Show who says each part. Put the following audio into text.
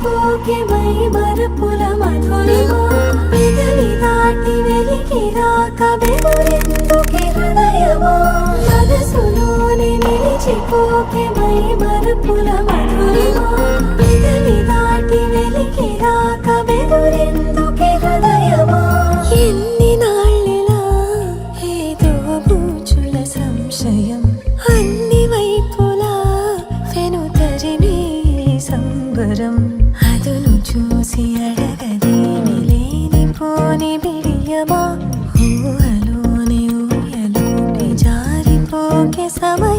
Speaker 1: మరిచిపోకే my మరపుల Madhurima పెదవి దాటి వెలికి రాక బెదురెందుకే హృదయమా మనసులోనే నిలిచిపోకే మై మరపుల మధురిమా పెదవి దాటి వెలికి రాక బెదురెందుకే హృదయమా ఎన్ని నాళ్ళిలా ఏదో బూచుల సంశయం అన్ని వైపులా వెనుతరిమే సంబరం అదును చూసి అడగదేమి లేనిపోని బిడియమా ఊహలోని ఊయలోకి జారిపోకే సమయం